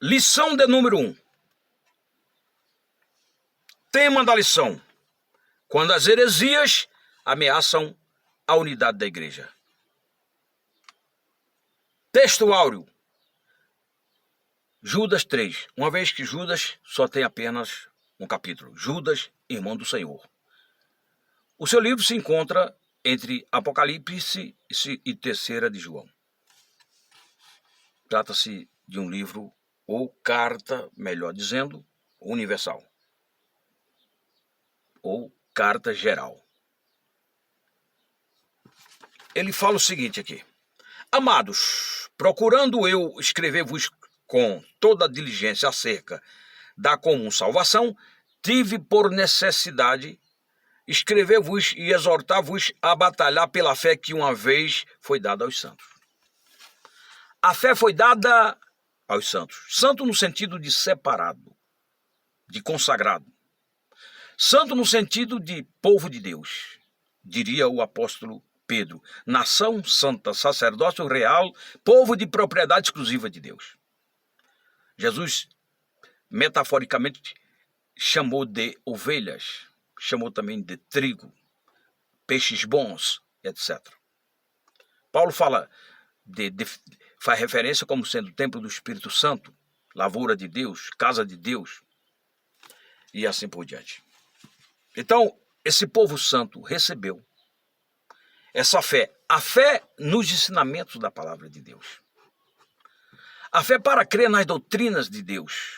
Lição de número 1. Tema da lição: quando as heresias ameaçam a unidade da igreja. Texto áureo: Judas 3, uma vez que Judas só tem apenas um capítulo. Judas, irmão do Senhor. O seu livro se encontra entre Apocalipse e 3 de João. Trata-se de um livro ou carta, melhor dizendo, universal. Ou carta geral. Ele fala o seguinte aqui: Amados, procurando eu escrever-vos com toda a diligência acerca da comum salvação, tive por necessidade escrever-vos e exortar-vos a batalhar pela fé que uma vez foi dada aos santos. A fé foi dada aos santos. Santo no sentido de separado, de consagrado. Santo no sentido de povo de Deus, diria o apóstolo Pedro. Nação santa, sacerdócio real, povo de propriedade exclusiva de Deus. Jesus, metaforicamente, chamou de ovelhas, chamou também de trigo, peixes bons, etc. Paulo fala faz referência como sendo o templo do Espírito Santo, lavoura de Deus, casa de Deus, e assim por diante. Então, esse povo santo recebeu essa fé, a fé nos ensinamentos da palavra de Deus. A fé para crer nas doutrinas de Deus,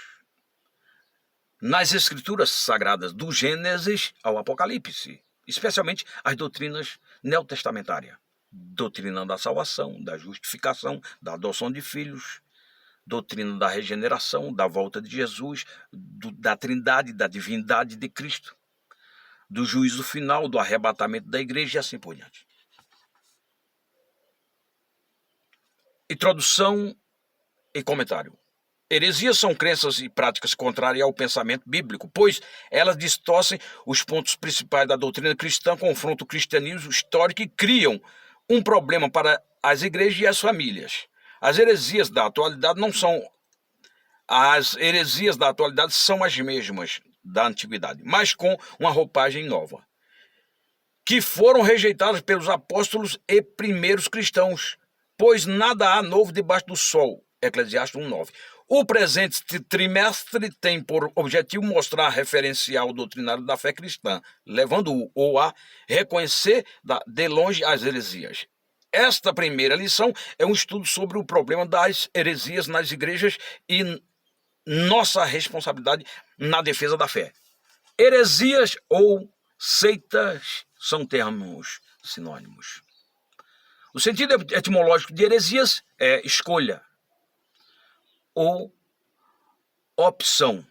nas escrituras sagradas, do Gênesis ao Apocalipse, especialmente as doutrinas neotestamentárias. Doutrina da salvação, da justificação, da adoção de filhos, doutrina da regeneração, da volta de Jesus, da trindade, da divindade de Cristo, do juízo final, do arrebatamento da igreja e assim por diante. Introdução e comentário. Heresias são crenças e práticas contrárias ao pensamento bíblico, pois elas distorcem os pontos principais da doutrina cristã, confrontam o cristianismo histórico e criam um problema para as igrejas e as famílias. As heresias da atualidade são as mesmas da antiguidade, mas com uma roupagem nova, que foram rejeitadas pelos apóstolos e primeiros cristãos, pois nada há novo debaixo do sol. Eclesiastes 1:9. O presente trimestre tem por objetivo mostrar referencial doutrinário da fé cristã, levando-o a reconhecer de longe as heresias. Esta primeira lição é um estudo sobre o problema das heresias nas igrejas e nossa responsabilidade na defesa da fé. Heresias ou seitas são termos sinônimos. O sentido etimológico de heresias é escolha ou opção.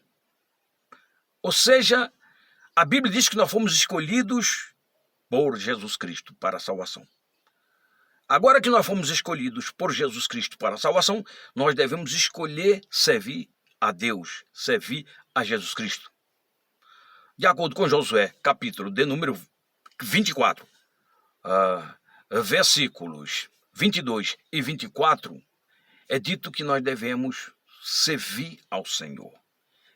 Ou seja, a Bíblia diz que nós fomos escolhidos por Jesus Cristo para a salvação. Agora que nós fomos escolhidos por Jesus Cristo para a salvação, nós devemos escolher servir a Deus, servir a Jesus Cristo. De acordo com Josué, capítulo de número 24, versículos 22 e 24, é dito que nós devemos servir ao Senhor.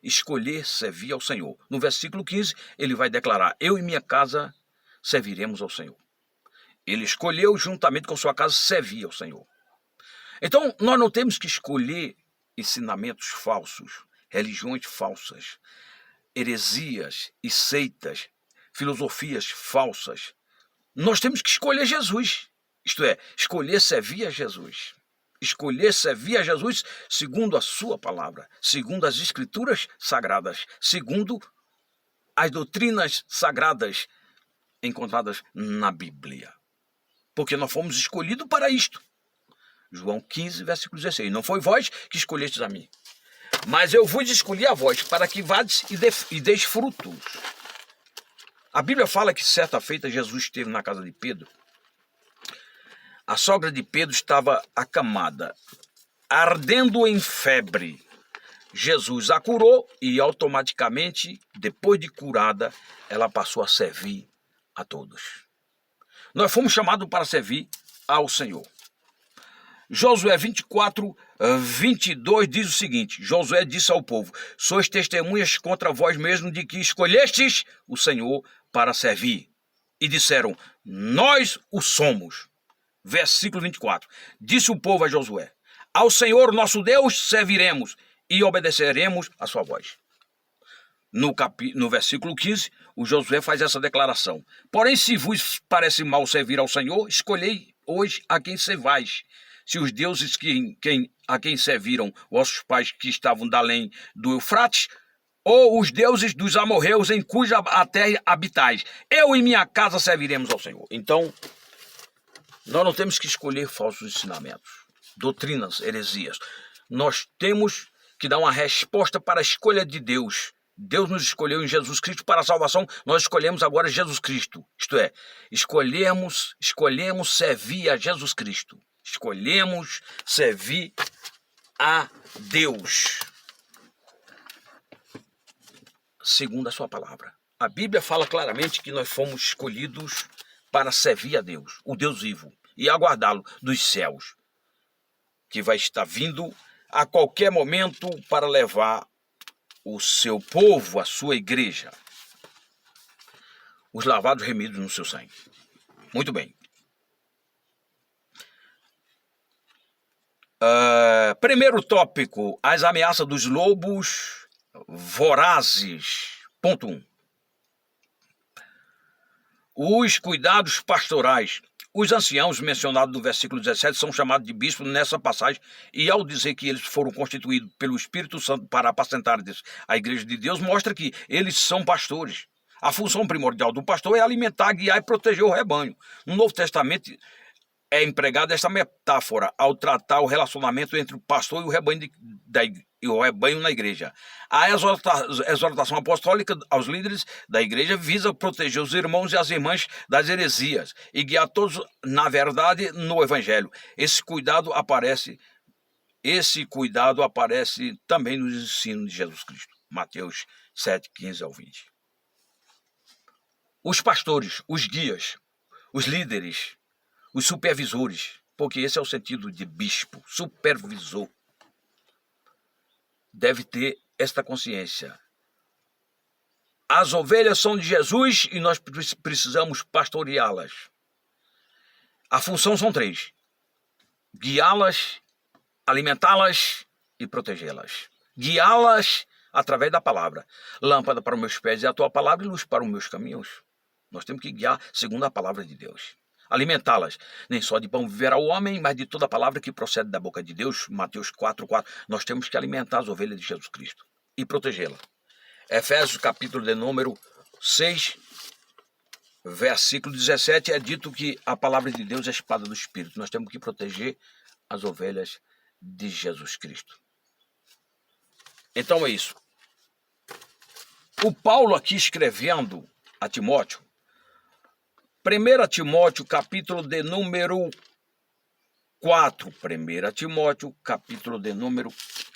Escolher servir ao Senhor. No versículo 15, ele vai declarar: eu e minha casa serviremos ao Senhor. Ele escolheu, juntamente com sua casa, servir ao Senhor. Então, nós não temos que escolher ensinamentos falsos, religiões falsas, heresias e seitas, filosofias falsas. Nós temos que escolher Jesus. Isto é, escolher servir a Jesus. Escolher servir a Jesus segundo a sua palavra, segundo as escrituras sagradas, segundo as doutrinas sagradas encontradas na Bíblia. Porque nós fomos escolhidos para isto. João 15, versículo 16. Não foi vós que escolhestes a mim, mas eu vos escolhi a vós, para que vades e deis frutos. A Bíblia fala que certa feita Jesus esteve na casa de Pedro. A sogra de Pedro estava acamada, ardendo em febre. Jesus a curou e automaticamente, depois de curada, ela passou a servir a todos. Nós fomos chamados para servir ao Senhor. Josué 24, 22 diz o seguinte: Josué disse ao povo: sois testemunhas contra vós mesmos de que escolhestes o Senhor para servir. E disseram: nós o somos. Versículo 24. Disse o povo a Josué: ao Senhor nosso Deus serviremos e obedeceremos a sua voz. No versículo 15, o Josué faz essa declaração: porém, se vos parece mal servir ao Senhor, escolhei hoje a quem servais. Se os deuses a quem serviram vossos pais que estavam da além do Eufrates, ou os deuses dos amorreus em cuja a terra habitais, eu e minha casa serviremos ao Senhor. Então, nós não temos que escolher falsos ensinamentos, doutrinas, heresias. Nós temos que dar uma resposta para a escolha de Deus. Deus nos escolheu em Jesus Cristo para a salvação, nós escolhemos agora Jesus Cristo. Isto é, escolhemos servir a Jesus Cristo. Escolhemos servir a Deus, segundo a sua palavra. A Bíblia fala claramente que nós fomos escolhidos para servir a Deus, o Deus vivo, e aguardá-lo dos céus, que vai estar vindo a qualquer momento para levar o seu povo, a sua igreja, os lavados remidos no seu sangue. Muito bem. Primeiro tópico: as ameaças dos lobos vorazes. Ponto 1. Os cuidados pastorais. Os anciãos mencionados no versículo 17 são chamados de bispos nessa passagem, e ao dizer que eles foram constituídos pelo Espírito Santo para apacentar a igreja de Deus, mostra que eles são pastores. A função primordial do pastor é alimentar, guiar e proteger o rebanho. No Novo Testamento é empregada esta metáfora ao tratar o relacionamento entre o pastor e o rebanho na igreja. A exortação apostólica aos líderes da igreja visa proteger os irmãos e as irmãs das heresias e guiar todos na verdade no evangelho. Esse cuidado aparece também nos ensinos de Jesus Cristo. Mateus 7, 15 ao 20. Os pastores, os guias, os líderes, os supervisores, porque esse é o sentido de bispo, supervisor, deve ter esta consciência. As ovelhas são de Jesus e nós precisamos pastoreá-las. A função são 3: guiá-las, alimentá-las e protegê-las. Guiá-las através da palavra. Lâmpada para os meus pés é a tua palavra e luz para os meus caminhos. Nós temos que guiar segundo a palavra de Deus. Alimentá-las, nem só de pão viverá o homem, mas de toda palavra que procede da boca de Deus. Mateus 4, 4. Nós temos que alimentar as ovelhas de Jesus Cristo e protegê-las. Efésios capítulo de número 6, versículo 17, é dito que a palavra de Deus é a espada do Espírito. Nós temos que proteger as ovelhas de Jesus Cristo. Então é isso. O Paulo aqui escrevendo a Timóteo, 1 Timóteo, capítulo de número 4. 1 Timóteo, capítulo de número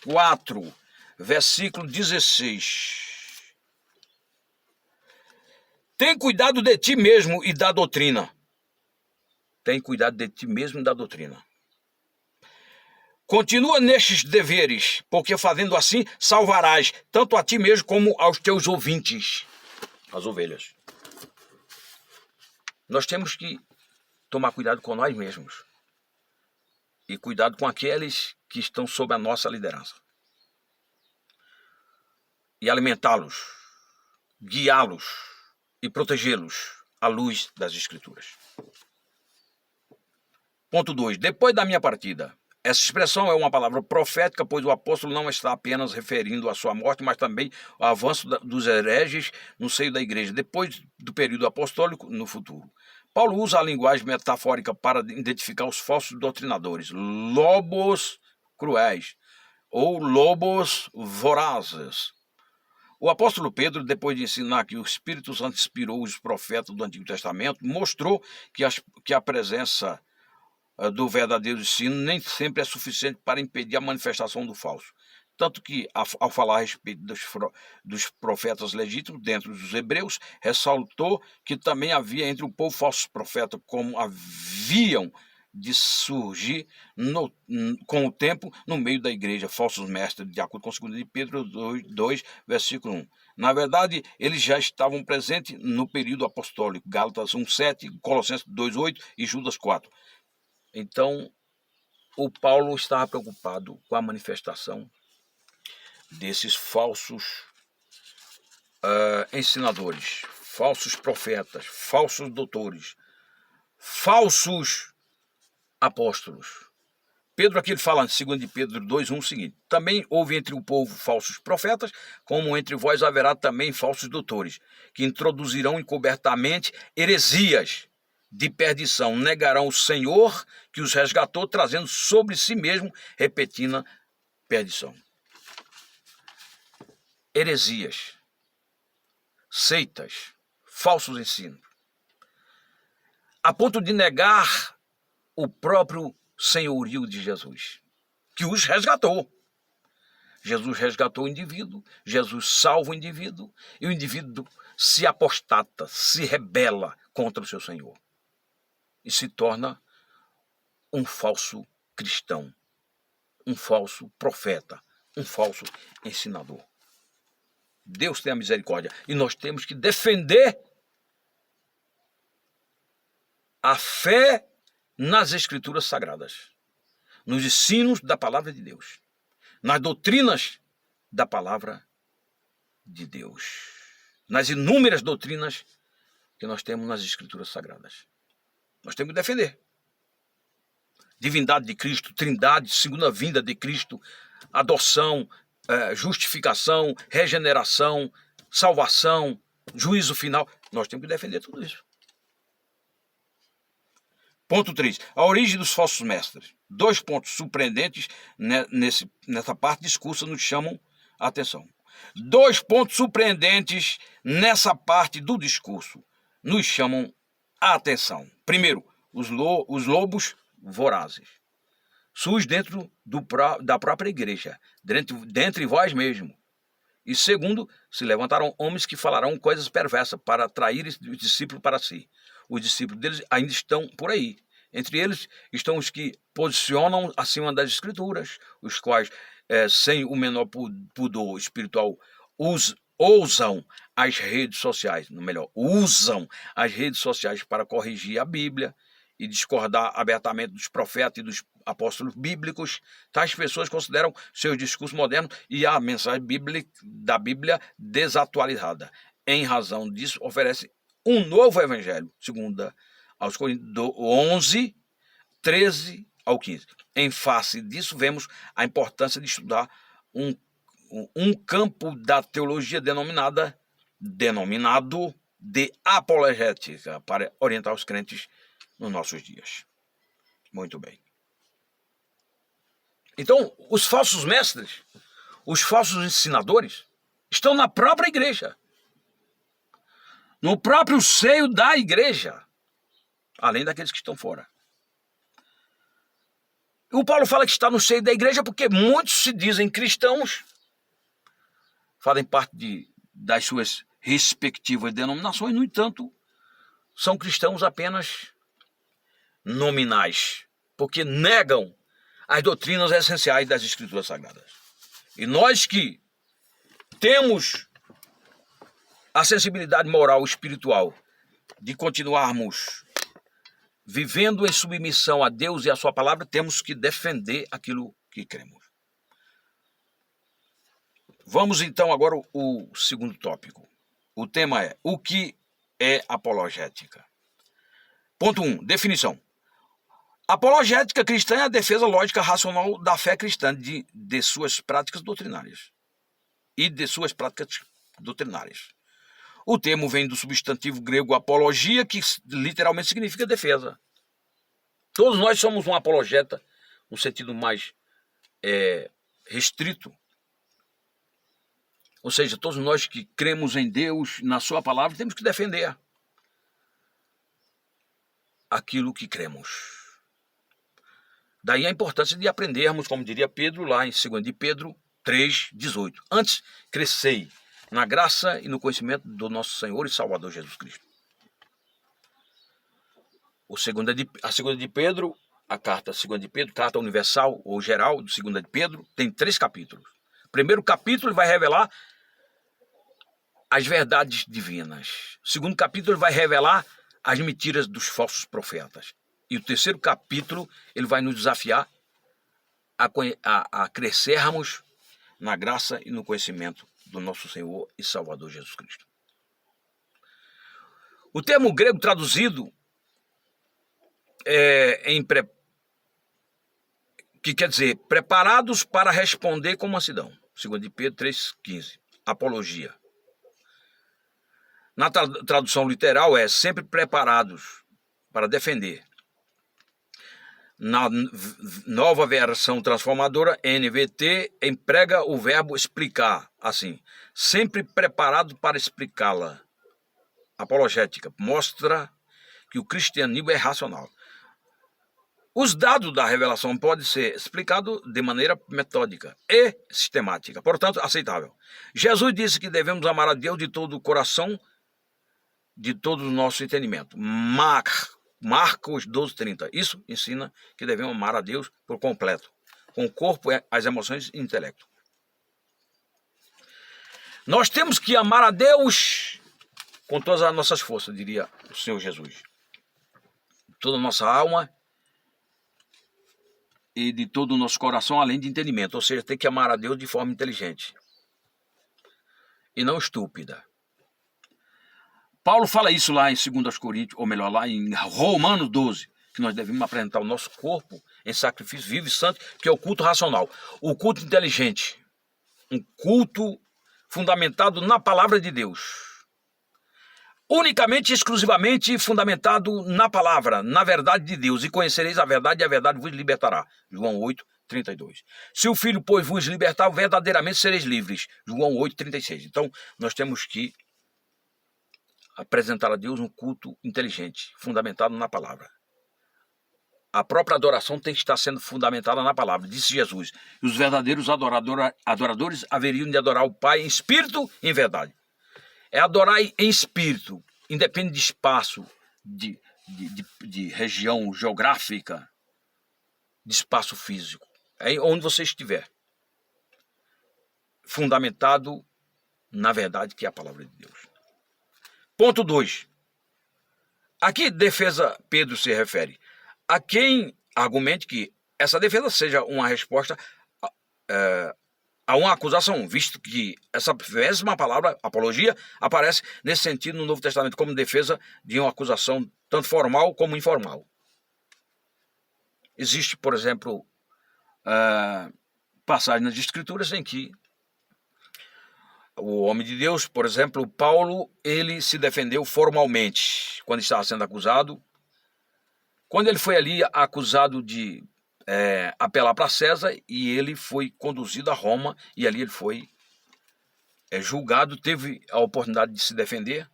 4, versículo 16. Tem cuidado de ti mesmo e da doutrina. Tem cuidado de ti mesmo e da doutrina. Continua nestes deveres, porque fazendo assim salvarás tanto a ti mesmo como aos teus ouvintes, as ovelhas. Nós temos que tomar cuidado com nós mesmos e cuidado com aqueles que estão sob a nossa liderança. E alimentá-los, guiá-los e protegê-los à luz das Escrituras. Ponto 2. Depois da minha partida. Essa expressão é uma palavra profética, pois o apóstolo não está apenas referindo à sua morte, mas também ao avanço dos hereges no seio da igreja, depois do período apostólico, no futuro. Paulo usa a linguagem metafórica para identificar os falsos doutrinadores, lobos cruéis ou lobos vorazes. O apóstolo Pedro, depois de ensinar que o Espírito Santo inspirou os profetas do Antigo Testamento, mostrou que a presença do verdadeiro ensino nem sempre é suficiente para impedir a manifestação do falso. Tanto que, ao falar a respeito dos profetas legítimos dentro dos hebreus, ressaltou que também havia entre o povo falsos profetas, como haviam de surgir com o tempo no meio da igreja, falsos mestres, de acordo com 2 de Pedro 2, versículo 1. Na verdade, eles já estavam presentes no período apostólico, Gálatas 1:7, Colossenses 2:8 e Judas 4. Então, o Paulo estava preocupado com a manifestação desses falsos ensinadores, falsos profetas, falsos doutores, falsos apóstolos. Pedro aqui ele fala em 2 de Pedro 2:1 o seguinte: também houve entre o povo falsos profetas, como entre vós haverá também falsos doutores, que introduzirão encobertamente heresias de perdição, negarão o Senhor que os resgatou, trazendo sobre si mesmo repentina perdição. Heresias, seitas, falsos ensinos, a ponto de negar o próprio senhorio de Jesus, que os resgatou. Jesus resgatou o indivíduo, Jesus salva o indivíduo, e o indivíduo se apostata, se rebela contra o seu Senhor e se torna um falso cristão, um falso profeta, um falso ensinador. Deus tem a misericórdia e nós temos que defender a fé nas Escrituras Sagradas, nos ensinos da Palavra de Deus, nas doutrinas da Palavra de Deus, nas inúmeras doutrinas que nós temos nas Escrituras Sagradas. Nós temos que defender. Divindade de Cristo, trindade, segunda vinda de Cristo, adoção, justificação, regeneração, salvação, juízo final. Nós temos que defender tudo isso. Ponto 3. A origem dos falsos mestres. 2 pontos surpreendentes nessa parte discursa nos chamam a atenção. 2 pontos surpreendentes nessa parte do discurso nos chamam a atenção. Primeiro, os lobos vorazes. Surge dentro da própria igreja, dentre vós mesmo. E segundo, se levantaram homens que falarão coisas perversas para atrair os discípulos para si. Os discípulos deles ainda estão por aí. Entre eles estão os que posicionam acima das Escrituras, os quais, sem o menor pudor espiritual, usam as redes sociais, usam as redes sociais para corrigir a Bíblia e discordar abertamente dos profetas e dos apóstolos bíblicos. Tais pessoas consideram seus discursos modernos e a mensagem da Bíblia desatualizada. Em razão disso, oferece um novo evangelho, segundo aos Coríntios 11, 13 ao 15. Em face disso, vemos a importância de estudar um campo da teologia denominado de apologética, para orientar os crentes nos nossos dias. Muito bem. Então, os falsos mestres, os falsos ensinadores, estão na própria igreja, no próprio seio da igreja, além daqueles que estão fora. O Paulo fala que está no seio da igreja porque muitos se dizem cristãos, fazem parte das suas respectivas denominações, no entanto, são cristãos apenas nominais, porque negam as doutrinas essenciais das Escrituras Sagradas. E nós que temos a sensibilidade moral e espiritual de continuarmos vivendo em submissão a Deus e a sua palavra, temos que defender aquilo que cremos. Vamos então agora ao segundo tópico. O tema é: o que é apologética? Ponto 1. Definição. Apologética cristã é a defesa lógica racional da fé cristã de suas práticas doutrinárias. O termo vem do substantivo grego apologia, que literalmente significa defesa. Todos nós somos um apologeta, no sentido mais restrito. Ou seja, todos nós que cremos em Deus, na sua palavra, temos que defender aquilo que cremos. Daí a importância de aprendermos, como diria Pedro lá em 2 de Pedro 3:18. Antes, crescei na graça e no conhecimento do nosso Senhor e Salvador Jesus Cristo. A segunda de Pedro a carta 2 de Pedro, carta universal ou geral do 2 de Pedro, tem 3 capítulos. O primeiro capítulo vai revelar as verdades divinas. O segundo capítulo vai revelar as mentiras dos falsos profetas. E o terceiro capítulo ele vai nos desafiar a crescermos na graça e no conhecimento do nosso Senhor e Salvador Jesus Cristo. O termo grego traduzido que quer dizer preparados para responder com mansidão. 2 de Pedro 3,15. Apologia. Na tradução literal é sempre preparados para defender. Na nova versão transformadora, NVT, emprega o verbo explicar, assim, sempre preparado para explicá-la. Apologética, mostra que o cristianismo é racional. Os dados da revelação podem ser explicados de maneira metódica e sistemática, portanto, aceitável. Jesus disse que devemos amar a Deus de todo o coração, de todo o nosso entendimento. Marcos 12:30. Isso ensina que devemos amar a Deus por completo, com o corpo, as emoções e o intelecto. Nós temos que amar a Deus com todas as nossas forças, diria o Senhor Jesus. Toda a nossa alma e de todo o nosso coração, além de entendimento. Ou seja, tem que amar a Deus de forma inteligente e não estúpida. Paulo fala isso lá em 2 Coríntios, ou melhor, lá em Romanos 12, que nós devemos apresentar o nosso corpo em sacrifício vivo e santo, que é o culto racional. O culto inteligente. Um culto fundamentado na palavra de Deus. Unicamente e exclusivamente fundamentado na palavra, na verdade de Deus. E conhecereis a verdade, e a verdade vos libertará. João 8:32. Se o Filho, pois, vos libertar, verdadeiramente sereis livres. João 8:36. Então, nós temos que apresentar a Deus um culto inteligente, fundamentado na palavra. A própria adoração tem que estar sendo fundamentada na palavra, disse Jesus. E os verdadeiros adoradores haveriam de adorar o Pai em espírito e em verdade. É adorar em espírito, independe de espaço, de região geográfica, de espaço físico. É onde você estiver. Fundamentado na verdade que é a palavra de Deus. Ponto 2. Aqui defesa Pedro se refere a quem argumente que essa defesa seja uma resposta a uma acusação, visto que essa mesma palavra, apologia, aparece nesse sentido no Novo Testamento como defesa de uma acusação tanto formal como informal. Existe, por exemplo, passagens nas Escrituras em que o homem de Deus, por exemplo, Paulo, ele se defendeu formalmente quando estava sendo acusado. Quando ele foi ali acusado de apelar para César, e ele foi conduzido a Roma, e ali ele foi julgado, teve a oportunidade de se defender.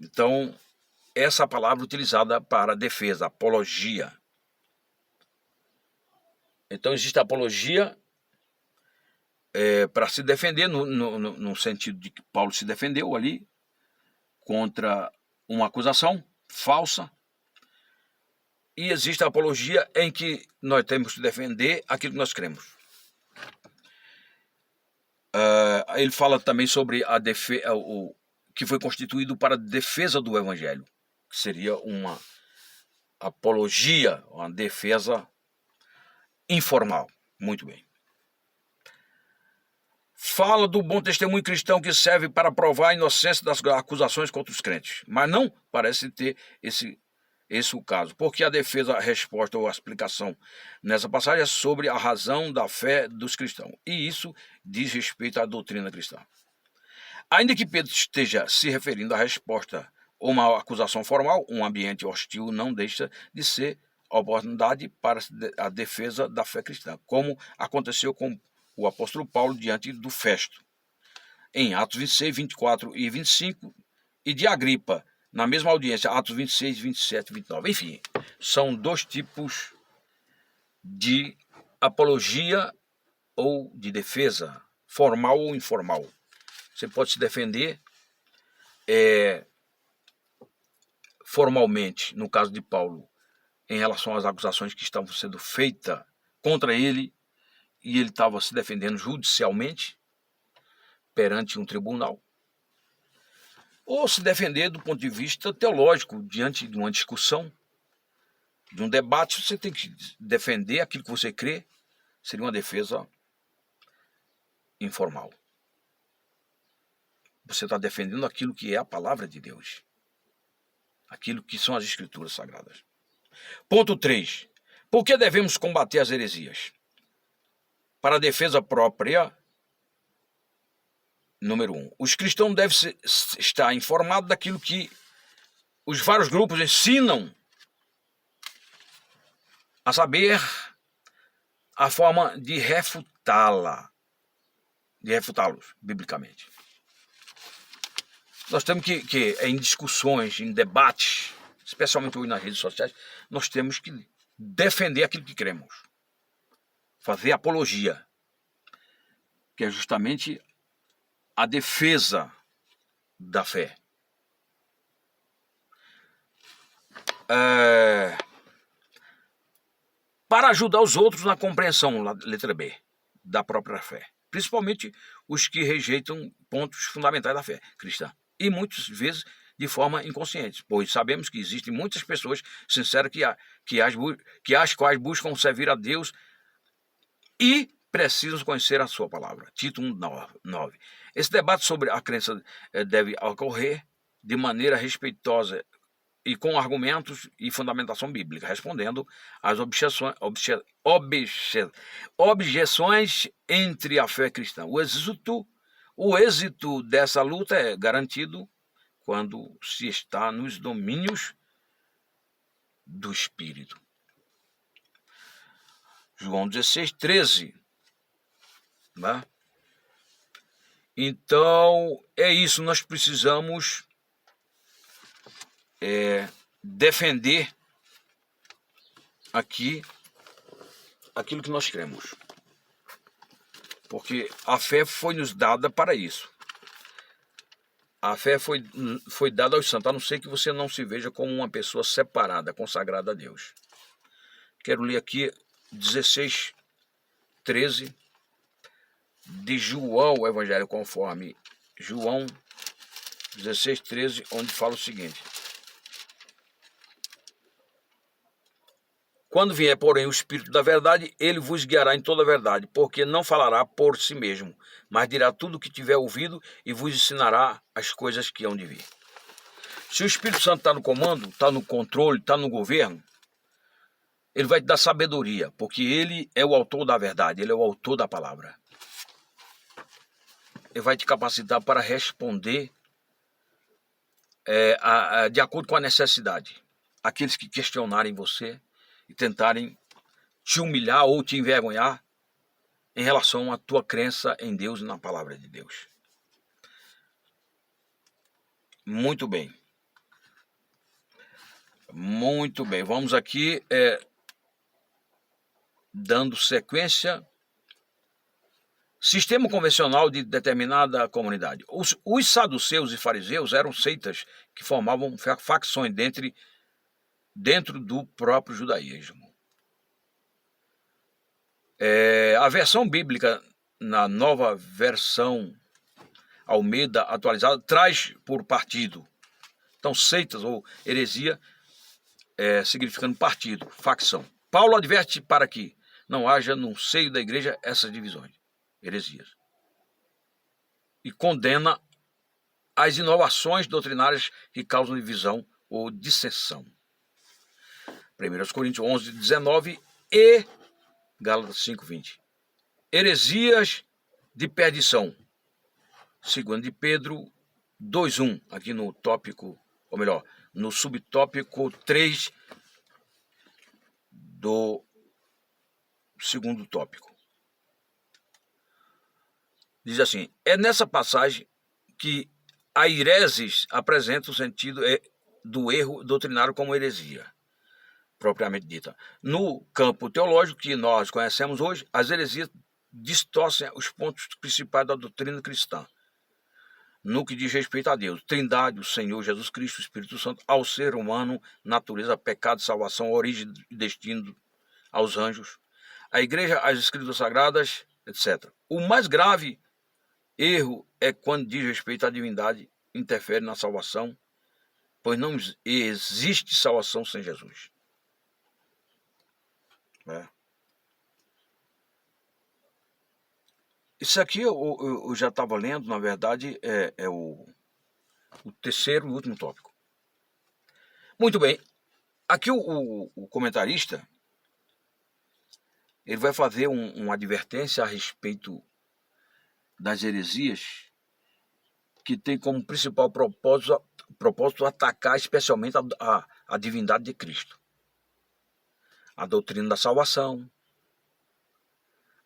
Então, essa palavra utilizada para defesa, apologia. Então, existe a apologia para se defender, no sentido de que Paulo se defendeu ali contra uma acusação falsa. E existe a apologia em que nós temos que defender aquilo que nós cremos. Ele fala também sobre a defesa, o que foi constituído para a defesa do Evangelho, que seria uma apologia, uma defesa informal. Muito bem. Fala do bom testemunho cristão que serve para provar a inocência das acusações contra os crentes, mas não parece ter esse o caso, porque a defesa, a resposta ou a explicação nessa passagem é sobre a razão da fé dos cristãos, e isso diz respeito à doutrina cristã. Ainda que Pedro esteja se referindo à resposta ou uma acusação formal, um ambiente hostil não deixa de ser oportunidade para a defesa da fé cristã, como aconteceu com o apóstolo Paulo diante do Festo, em Atos 26, 24 e 25, e de Agripa, na mesma audiência, Atos 26, 27 e 29. Enfim, são 2 tipos de apologia ou de defesa, formal ou informal. Você pode se defender formalmente, no caso de Paulo, em relação às acusações que estavam sendo feitas contra ele, e ele estava se defendendo judicialmente perante um tribunal, ou se defender do ponto de vista teológico, diante de uma discussão, de um debate. Você tem que defender aquilo que você crê. Seria uma defesa informal. Você está defendendo aquilo que é a palavra de Deus, aquilo que são as escrituras sagradas. Ponto 3. Por que devemos combater as heresias? Para a defesa própria, número 1. Os cristãos devem estar informados daquilo que os vários grupos ensinam, a saber, a forma de refutá-los biblicamente. Nós temos que, em discussões, em debates, especialmente hoje nas redes sociais, nós temos que defender aquilo que cremos. Fazer apologia, que é justamente a defesa da fé. Para ajudar os outros na compreensão, letra B, da própria fé. Principalmente os que rejeitam pontos fundamentais da fé cristã. E muitas vezes de forma inconsciente, pois sabemos que existem muitas pessoas sinceras que as quais buscam servir a Deus e precisam conhecer a sua palavra. Tito 1:9. Esse debate sobre a crença deve ocorrer de maneira respeitosa e com argumentos e fundamentação bíblica, respondendo às objeções entre a fé cristã. O êxito dessa luta é garantido quando se está nos domínios do Espírito. João 16:13. Né? Então, é isso, nós precisamos defender aqui aquilo que nós cremos. Porque a fé foi nos dada para isso. A fé foi dada aos santos, a não ser que você não se veja como uma pessoa separada, consagrada a Deus. Quero ler aqui 16:13 de João, o Evangelho conforme João 16:13, onde fala o seguinte: quando vier, porém, o Espírito da verdade, ele vos guiará em toda a verdade, porque não falará por si mesmo, mas dirá tudo o que tiver ouvido e vos ensinará as coisas que hão de vir. Se o Espírito Santo está no comando, está no controle, está no governo, ele vai te dar sabedoria, porque ele é o autor da verdade, ele é o autor da palavra. Ele vai te capacitar para responder de acordo com a necessidade. Aqueles que questionarem você e tentarem te humilhar ou te envergonhar em relação à tua crença em Deus e na palavra de Deus. Muito bem. Muito bem. Vamos aqui dando sequência. Sistema convencional de determinada comunidade. Os saduceus e fariseus eram seitas que formavam facções dentro do próprio judaísmo. A versão bíblica, na nova versão Almeida atualizada, traz por partido. Então, seitas ou heresia, significando partido, facção. Paulo adverte para que não haja no seio da igreja essas divisões, heresias. E condena as inovações doutrinárias que causam divisão ou dissensão. 1 Coríntios 11:19 e Gálatas 5:20. Heresias de perdição. 2 de Pedro 2:1, aqui no tópico, ou melhor, no subtópico 3 do segundo tópico. Diz assim: é nessa passagem que a hereses apresenta o sentido do erro doutrinário como heresia propriamente dita. No campo teológico que nós conhecemos hoje, as heresias distorcem os pontos principais da doutrina cristã. no que diz respeito a Deus, Trindade, o Senhor Jesus Cristo, o Espírito Santo, ao ser humano, natureza, pecado, salvação, origem e destino, aos anjos, a igreja, as escrituras sagradas, etc. O mais grave erro é quando diz respeito à divindade, interfere na salvação, pois não existe salvação sem Jesus. Isso aqui eu já estava lendo, na verdade, é o terceiro e último tópico. Muito bem, aqui o comentarista, ele vai fazer uma advertência a respeito das heresias, que tem como principal propósito atacar especialmente a divindade de Cristo. A doutrina da salvação,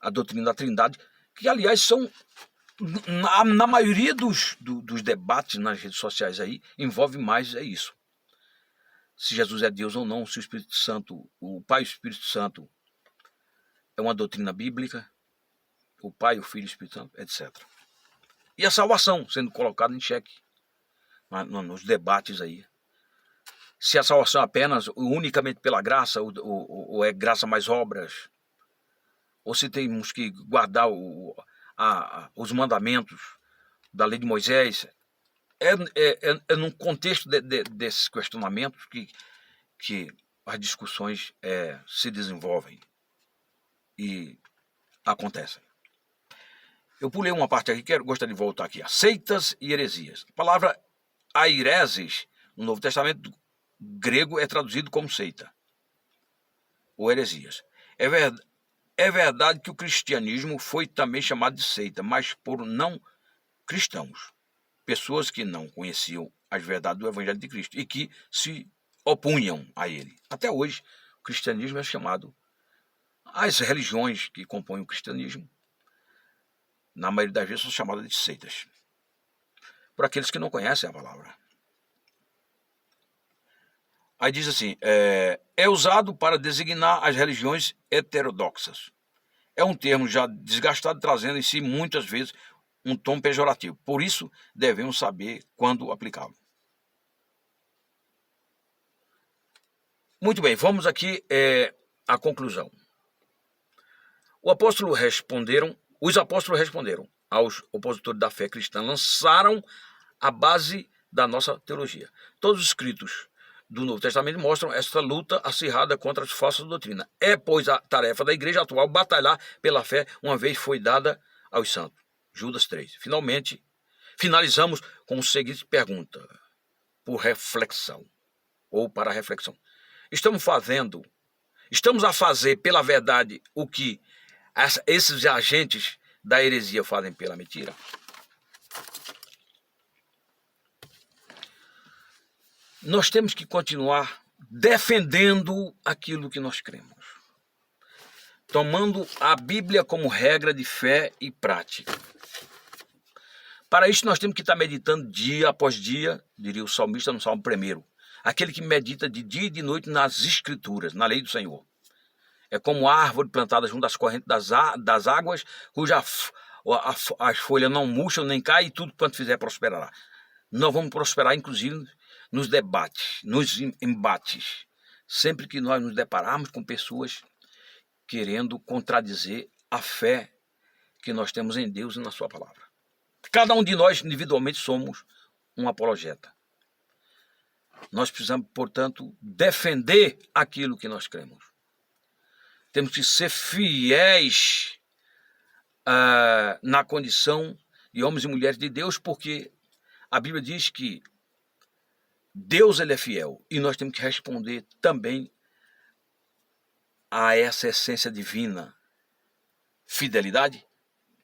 a doutrina da Trindade, que aliás são, na maioria dos debates nas redes sociais aí, envolve mais isso. Se Jesus é Deus ou não, se o Espírito Santo, o Pai e o Espírito Santo é uma doutrina bíblica, o Pai, o Filho e o Espírito Santo, etc. E a salvação sendo colocada em xeque nos debates aí. Se a salvação é apenas unicamente pela graça, ou é graça mais obras, ou se temos que guardar os mandamentos da lei de Moisés, é num contexto desses questionamentos que as discussões se desenvolvem e acontecem. Eu pulei uma parte aqui, gostaria de voltar aqui. Seitas e heresias. A palavra aireses, no Novo Testamento grego, é traduzido como seita ou heresias. É verdade que o cristianismo foi também chamado de seita, mas por não cristãos, pessoas que não conheciam as verdades do Evangelho de Cristo e que se opunham a ele. Até hoje, o cristianismo é chamado, as religiões que compõem o cristianismo, na maioria das vezes, são chamadas de seitas, por aqueles que não conhecem a palavra. Aí diz assim, é usado para designar as religiões heterodoxas. É um termo já desgastado, trazendo em si muitas vezes um tom pejorativo. Por isso, devemos saber quando aplicá-lo. Muito bem, vamos aqui à conclusão. Os apóstolos responderam aos opositores da fé cristã, lançaram a base da nossa teologia. Todos os escritos do Novo Testamento mostram essa luta acirrada contra as falsas doutrinas. É, pois, a tarefa da igreja atual batalhar pela fé, uma vez foi dada aos santos. Judas 3. Finalmente, finalizamos com a seguinte pergunta, por reflexão, ou para reflexão. Estamos a fazer pela verdade o que esses agentes da heresia fazem pela mentira? Nós temos que continuar defendendo aquilo que nós cremos, tomando a Bíblia como regra de fé e prática. Para isso, nós temos que estar meditando dia após dia, diria o salmista no Salmo 1, aquele que medita de dia e de noite nas Escrituras, na lei do Senhor. É como a árvore plantada junto às correntes das águas, cujas as folhas não murcham nem caem, e tudo quanto fizer prosperará. Nós vamos prosperar, inclusive, nos debates, nos embates, sempre que nós nos depararmos com pessoas querendo contradizer a fé que nós temos em Deus e na sua palavra. Cada um de nós, individualmente, somos um apologeta. Nós precisamos, portanto, defender aquilo que nós cremos. Temos que ser fiéis na condição de homens e mulheres de Deus, porque a Bíblia diz que Deus, ele é fiel, e nós temos que responder também a essa essência divina, fidelidade,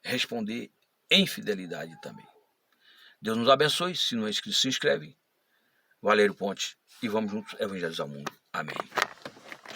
responder em fidelidade também. Deus nos abençoe. Se não é inscrito, se inscreve. Valério Ponte, e vamos juntos evangelizar o mundo. Amém.